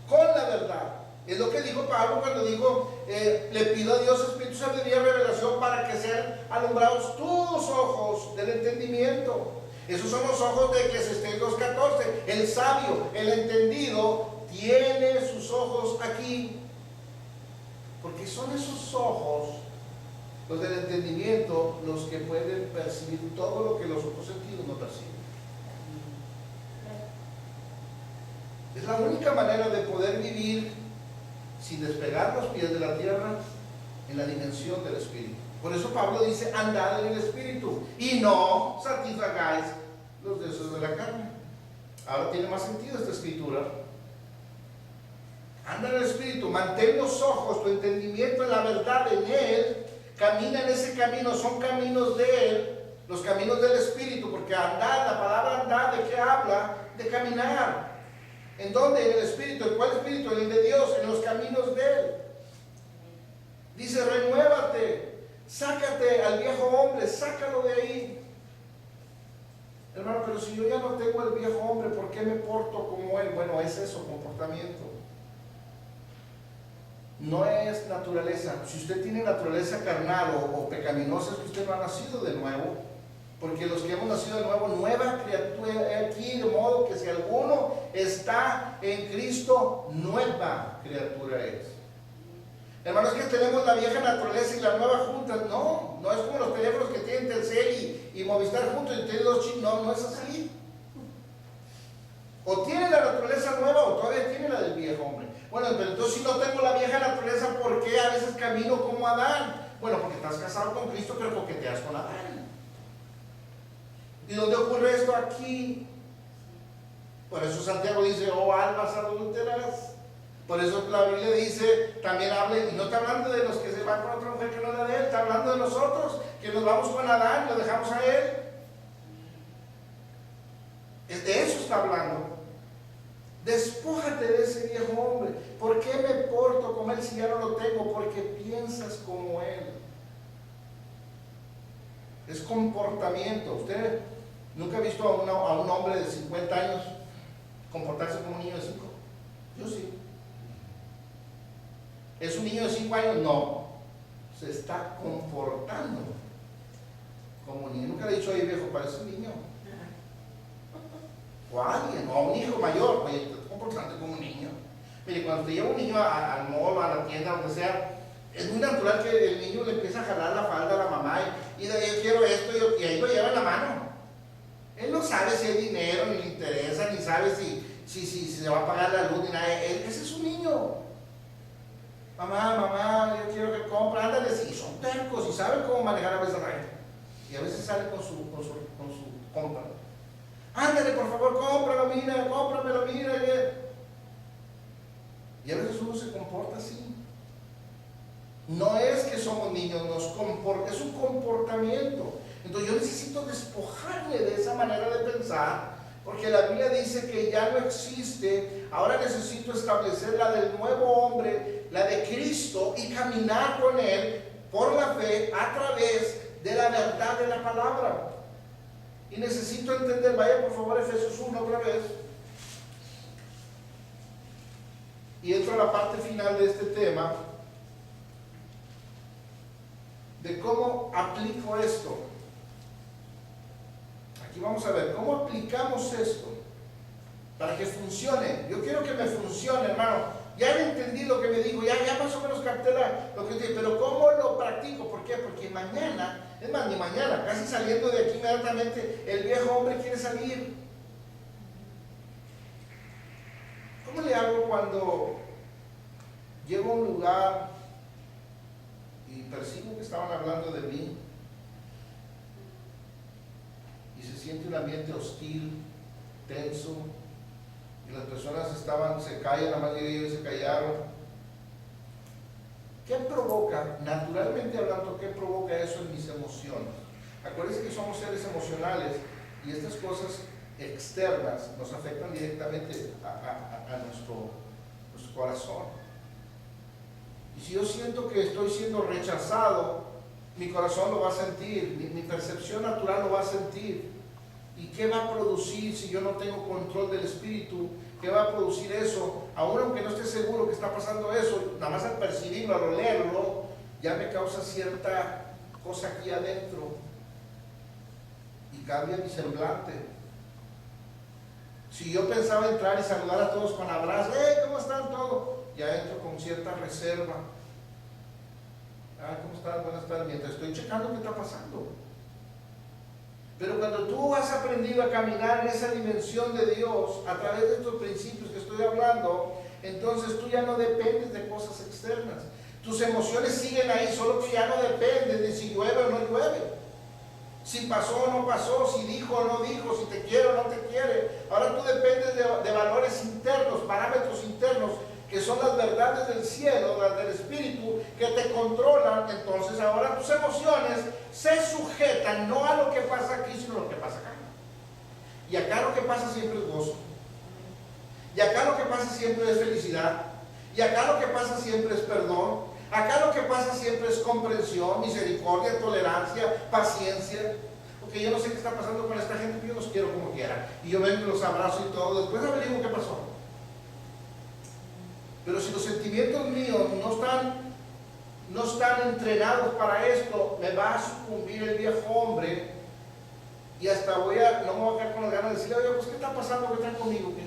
Speaker 1: Con la verdad. Es lo que dijo Pablo cuando dijo, le pido a Dios Espíritu Sabiduría y revelación para que sean alumbrados tus ojos del entendimiento. Esos son los ojos de Eclesiastés 2:14. El sabio, el entendido, tiene sus ojos aquí. Porque son esos ojos, los del entendimiento, los que pueden percibir todo lo que los otros sentidos no perciben. Es la única manera de poder vivir sin despegar los pies de la tierra en la dimensión del Espíritu. Por eso Pablo dice, andad en el Espíritu y no satisfagáis los deseos de la carne. Ahora tiene más sentido esta escritura. Anda en el Espíritu, mantén los ojos, tu entendimiento en la verdad, en Él. Camina en ese camino, son caminos de Él, los caminos del Espíritu, porque andar, la palabra andar, ¿de qué habla? De caminar. ¿En dónde? En el Espíritu. ¿En cuál Espíritu? En el de Dios, en los caminos de Él. Dice, renuévate, sácate al viejo hombre, sácalo de ahí. Hermano, pero si yo ya no tengo el viejo hombre, ¿por qué me porto como él? Bueno, es eso, comportamiento. No es naturaleza. Si usted tiene naturaleza carnal o pecaminosa, es que usted no ha nacido de nuevo. Porque los que hemos nacido de nuevo, nueva criatura aquí, de modo que si alguno está en Cristo, nueva criatura es. Hermanos, que tenemos la vieja naturaleza y la nueva juntas. No es como los teléfonos que tienen Telcel y Movistar juntos y tienen dos chips. No es así. O tiene la naturaleza nueva o todavía tiene la del viejo hombre. Bueno, pero entonces si no tengo la vieja naturaleza, ¿por qué a veces camino como Adán? Bueno, porque estás casado con Cristo, pero coqueteas con Adán. ¿Y dónde ocurre esto? Aquí. Por eso Santiago dice, oh almas adúlteras. Por eso la Biblia dice, también habla, y no está hablando de los que se van con otra mujer que no es la de él, está hablando de nosotros, que nos vamos con Adán, lo dejamos a él. De eso está hablando. Despójate de ese viejo hombre. ¿Por qué me porto como él si ya no lo tengo? Porque piensas como él. Es comportamiento. Usted nunca ha visto a un hombre de 50 años comportarse como un niño de 5. Yo sí. ¿Es un niño de 5 años? No. Se está comportando como un niño. Nunca le he dicho, oye viejo, parece un niño. O a alguien, o a un hijo mayor, oye, te estás comportando como un niño. Mire, cuando te lleva un niño al mall, a la tienda, donde sea, es muy natural que el niño le empiece a jalar la falda a la mamá y de ahí yo quiero esto, y ahí lo lleva en la mano. Él no sabe si hay dinero, ni le interesa, ni sabe si se va a pagar la luz, ni nada. Ese es un niño. mamá, yo quiero que compre, ándale, sí, son tercos y saben cómo manejar a veces la gente. Y a veces sale con su compra. Ándale, por favor, cómpramelo, mira. Y a veces uno se comporta así. No es que somos niños, es un comportamiento. Entonces yo necesito despojarme de esa manera de pensar, porque la Biblia dice que ya no existe. Ahora necesito establecer la del nuevo hombre, la de Cristo, y caminar con Él por la fe a través de la verdad de la palabra. Y necesito entender, vaya por favor Efesios 1 otra vez. Y entro a la parte final de este tema, de cómo aplico esto. Aquí vamos a ver, ¿cómo aplicamos esto? Para que funcione. Yo quiero que me funcione, hermano. Ya entendí lo que me dijo, ya más o menos capté lo que dije, pero ¿cómo lo practico? ¿Por qué? Porque mañana, es más, ni mañana, casi saliendo de aquí inmediatamente, el viejo hombre quiere salir. ¿Cómo le hago cuando llego a un lugar y percibo que estaban hablando de mí y se siente un ambiente hostil, tenso, y las personas se callan, la mayoría se callaron? ¿Qué provoca, naturalmente hablando, qué provoca eso en mis emociones? Acuérdense que somos seres emocionales y estas cosas externas nos afectan directamente a nuestro corazón. Y si yo siento que estoy siendo rechazado, mi corazón lo va a sentir, mi percepción natural lo va a sentir. ¿Y qué va a producir si yo no tengo control del espíritu? ¿Qué va a producir eso? Aún aunque no esté seguro que está pasando eso, nada más al percibirlo, al olerlo, ya me causa cierta cosa aquí adentro y cambia mi semblante. Si yo pensaba entrar y saludar a todos con abrazos, ¿cómo están todos? Ya entro con cierta reserva. ¿Cómo están? Buenas tardes. Mientras estoy checando qué está pasando. Pero cuando tú has aprendido a caminar en esa dimensión de Dios, a través de estos principios que estoy hablando, entonces tú ya no dependes de cosas externas. Tus emociones siguen ahí, solo que ya no dependes de si llueve o no llueve, si pasó o no pasó, si dijo o no dijo, si te quiere o no te quiere. Ahora tú dependes de valores internos, parámetros internos, que son las verdades del cielo, las del espíritu, que te controlan. Entonces ahora tus emociones se sujetan no a lo que pasa aquí, sino a lo que pasa acá. Y acá lo que pasa siempre es gozo, y acá lo que pasa siempre es felicidad, y acá lo que pasa siempre es perdón, acá lo que pasa siempre es comprensión, misericordia, tolerancia, paciencia. Porque yo no sé qué está pasando con esta gente, pero yo los quiero como quiera, y yo vengo y los abrazo y todo, después averiguo qué pasó. Pero si los sentimientos míos no están entrenados para esto, me va a sucumbir el viejo hombre, y hasta no me voy a quedar con las ganas de decirle, oye, pues ¿qué está pasando? ¿Qué está conmigo? ¿Qué?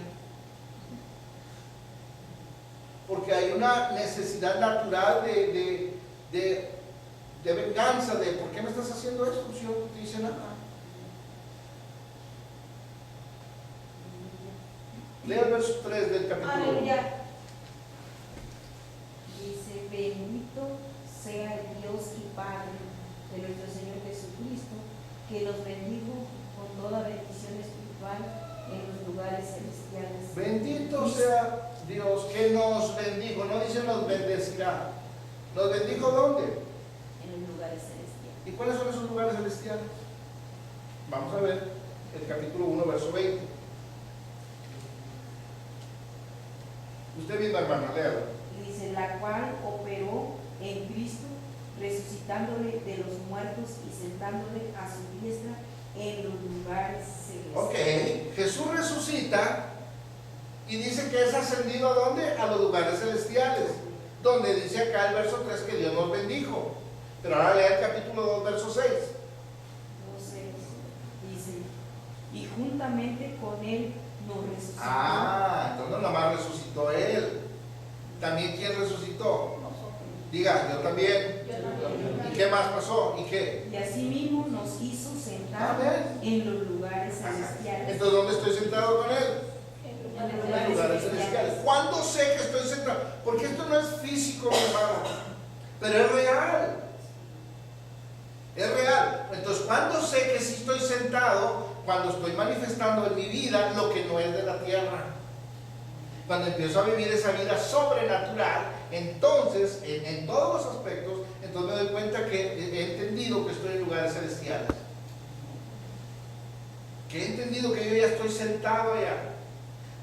Speaker 1: Porque hay una necesidad natural de venganza, de ¿por qué me estás haciendo esto? Si yo no te hice nada. Lea el verso 3 del capítulo 1.
Speaker 4: Aleluya.
Speaker 5: Dice: bendito sea el Dios y Padre de nuestro Señor Jesucristo, que nos bendijo con toda bendición espiritual en los lugares celestiales.
Speaker 1: Bendito sea Dios que nos bendijo, no dice nos bendecirá. ¿Nos bendijo dónde?
Speaker 5: En los lugares celestiales.
Speaker 1: ¿Y cuáles son esos lugares celestiales? Vamos a ver el capítulo 1, verso 20. Usted misma, hermana, léalo.
Speaker 5: Y dice: la cual operó en Cristo, resucitándole de los muertos y sentándole a su diestra en los lugares celestiales.
Speaker 1: Ok, Jesús resucita y dice que es ascendido ¿a dónde? A los lugares celestiales, donde dice acá el verso 3 que Dios nos bendijo. Pero ahora lea el capítulo 2, verso 6.
Speaker 5: Dice: y juntamente con él nos resucitó.
Speaker 1: Entonces no nada más resucitó Él. ¿También quién resucitó? Diga, yo también. ¿Y qué más pasó? ¿Y qué?
Speaker 5: Y asimismo nos hizo sentar
Speaker 1: Amén.
Speaker 5: en los lugares celestiales.
Speaker 1: Entonces, ¿dónde estoy sentado con Él?
Speaker 5: En
Speaker 1: En lugares celestiales. ¿Cuándo sé que estoy sentado? Porque esto no es físico, mi hermano, pero es real. Es real. Entonces, ¿cuándo sé que sí estoy sentado? Cuando estoy manifestando en mi vida lo que no es de la tierra. Cuando empiezo a vivir esa vida sobrenatural, entonces, en todos los aspectos, entonces me doy cuenta que he entendido que estoy en lugares celestiales. Que he entendido que yo ya estoy sentado allá.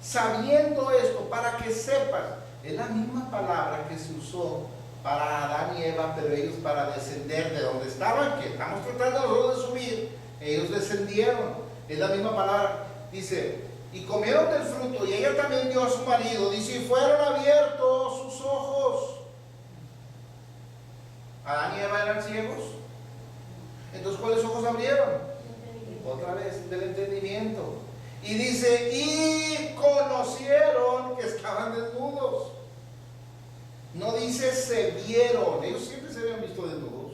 Speaker 1: Sabiendo esto, para que sepas, es la misma palabra que se usó para Adán y Eva, pero ellos para descender de donde estaban, que estamos tratando nosotros de subir, ellos descendieron. Es la misma palabra. Dice, y comieron del fruto, y ella también dio a su marido. Dice, y fueron abiertos sus ojos. Adán y Eva eran ciegos. Entonces, ¿cuáles ojos abrieron? Otra vez, del entendimiento. Y dice, y conocieron que estaban desnudos. No dice se vieron. Ellos siempre se habían visto desnudos.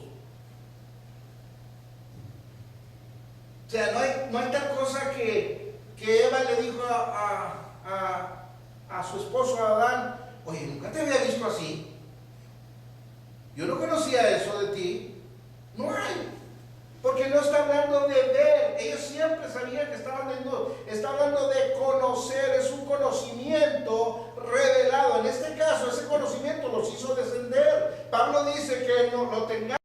Speaker 1: O sea, no hay tal cosa que Eva le dijo a su esposo Adán, oye, nunca te había visto así. Yo no conocía eso de ti. No hay. Porque no está hablando de ver. Ellos siempre sabían que estaban desnudos. Está hablando de conocer. Es un conocimiento revelado. En este caso, ese conocimiento los hizo descender. Pablo dice que no lo tengamos.